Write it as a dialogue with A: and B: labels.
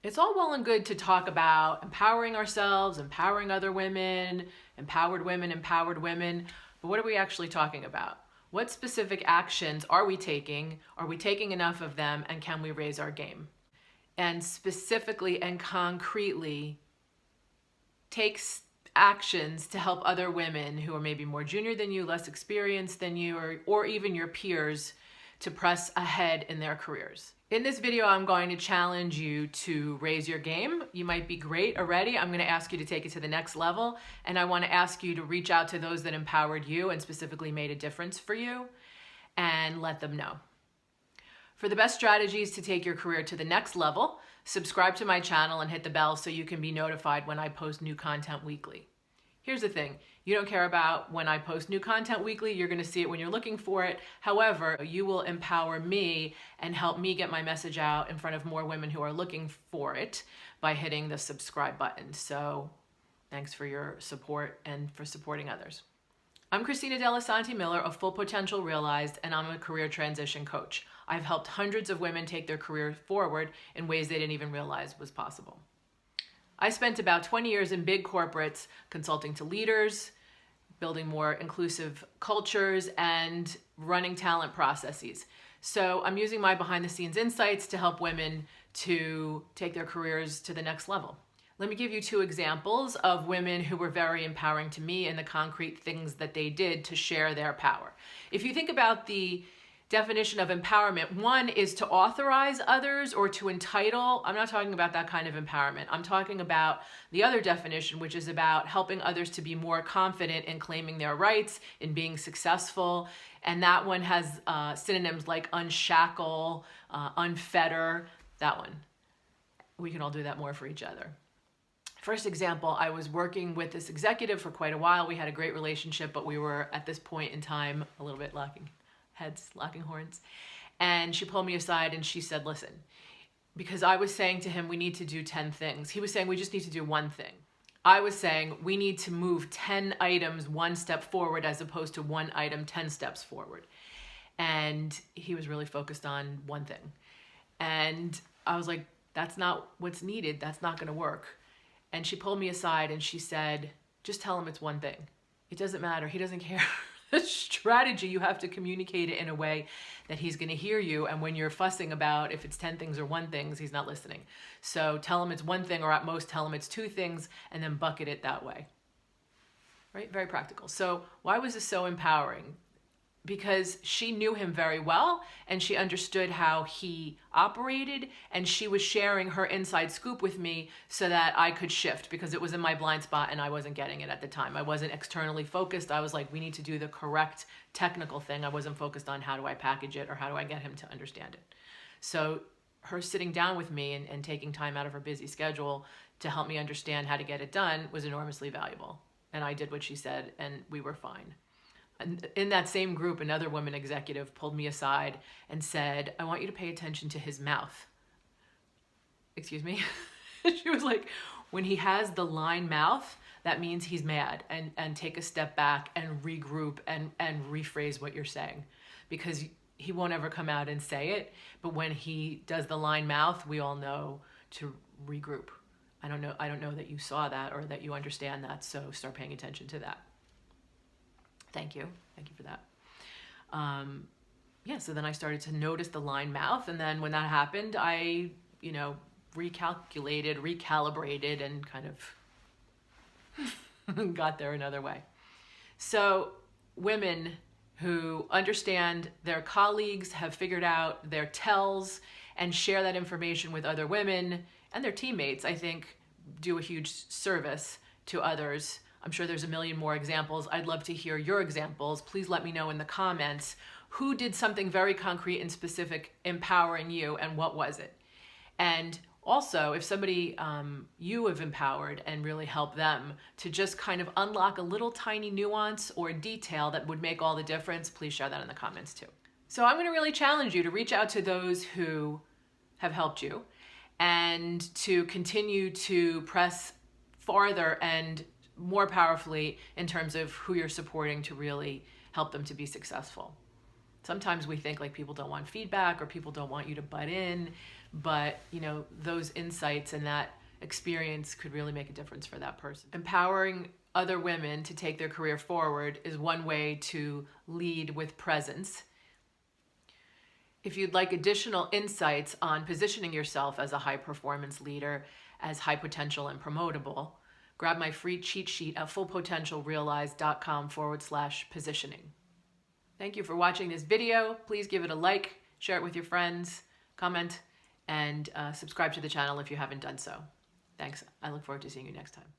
A: It's all well and good to talk about empowering ourselves, empowering other women, empowered women, but what are we actually talking about? What specific actions are we taking? Are we taking enough of them, and can we raise our game? And specifically and concretely, takes actions to help other women who are maybe more junior than you, less experienced than you, or even your peers to press ahead in their careers. In this video, I'm going to challenge you to raise your game. You might be great already. I'm going to ask you to take it to the next level. And I want to ask you to reach out to those that empowered you and specifically made a difference for you and let them know. For the best strategies to take your career to the next level, subscribe to my channel and hit the bell so you can be notified when I post new content weekly. Here's the thing, you don't care about when I post new content weekly, you're gonna see it when you're looking for it. However, you will empower me and help me get my message out in front of more women who are looking for it by hitting the subscribe button. So thanks for your support and for supporting others. I'm Christina dellisanti-Miller of Full Potential Realized, and I'm a career transition coach. I've helped hundreds of women take their career forward in ways they didn't even realize was possible. I spent about 20 years in big corporates, consulting to leaders, building more inclusive cultures, and running talent processes. So I'm using my behind the scenes insights to help women to take their careers to the next level. Let me give you two examples of women who were very empowering to me and the concrete things that they did to share their power. If you think about the definition of empowerment, one is to authorize others or to entitle. I'm not talking about that kind of empowerment. I'm talking about the other definition, which is about helping others to be more confident in claiming their rights, in being successful. And that one has synonyms like unshackle, unfetter, that one. We can all do that more for each other. First example, I was working with this executive for quite a while. We had a great relationship, but we were at this point in time a little bit locking horns. And she pulled me aside and she said, listen, because I was saying to him, we need to do 10 things. He was saying, we just need to do one thing. I was saying, we need to move 10 items one step forward as opposed to one item 10 steps forward. And he was really focused on one thing. And I was like, that's not what's needed. That's not going to work. And she pulled me aside and she said, just tell him it's one thing. It doesn't matter. He doesn't care. The strategy, you have to communicate it in a way that he's going to hear you. And when you're fussing about if it's 10 things or one thing, he's not listening. So tell him it's one thing, or at most tell him it's two things, and then bucket it that way. Right? Very practical. So why was this so empowering? Because she knew him very well and she understood how he operated, and she was sharing her inside scoop with me so that I could shift, because it was in my blind spot and I wasn't getting it at the time. I wasn't externally focused. I was like, we need to do the correct technical thing. I wasn't focused on how do I package it or how do I get him to understand it. So her sitting down with me and taking time out of her busy schedule to help me understand how to get it done was enormously valuable. And I did what she said and we were fine. In that same group, another woman executive pulled me aside and said, I want you to pay attention to his mouth. Excuse me? She was like, when he has the line mouth, that means he's mad, and take a step back and regroup and rephrase what you're saying, because he won't ever come out and say it. But when he does the line mouth, we all know to regroup. I don't know that you saw that or that you understand that. So start paying attention to that. Thank you for that. So then I started to notice the line mouth, and then when that happened, I, recalibrated, and kind of got there another way. So women who understand their colleagues, have figured out their tells, and share that information with other women and their teammates, I think, do a huge service to others. I'm sure there's a million more examples. I'd love to hear your examples. Please let me know in the comments who did something very concrete and specific empowering you, and what was it? And also, if somebody you have empowered and really helped them to just kind of unlock a little tiny nuance or detail that would make all the difference, please share that in the comments too. So I'm going to really challenge you to reach out to those who have helped you and to continue to press farther and more powerfully in terms of who you're supporting to really help them to be successful. Sometimes we think like people don't want feedback or people don't want you to butt in, but those insights and that experience could really make a difference for that person. Empowering other women to take their career forward is one way to lead with presence. If you'd like additional insights on positioning yourself as a high performance leader, as high potential and promotable, grab my free cheat sheet at fullpotentialrealized.com/positioning. Thank you for watching this video. Please give it a like, share it with your friends, comment, and subscribe to the channel if you haven't done so. Thanks. I look forward to seeing you next time.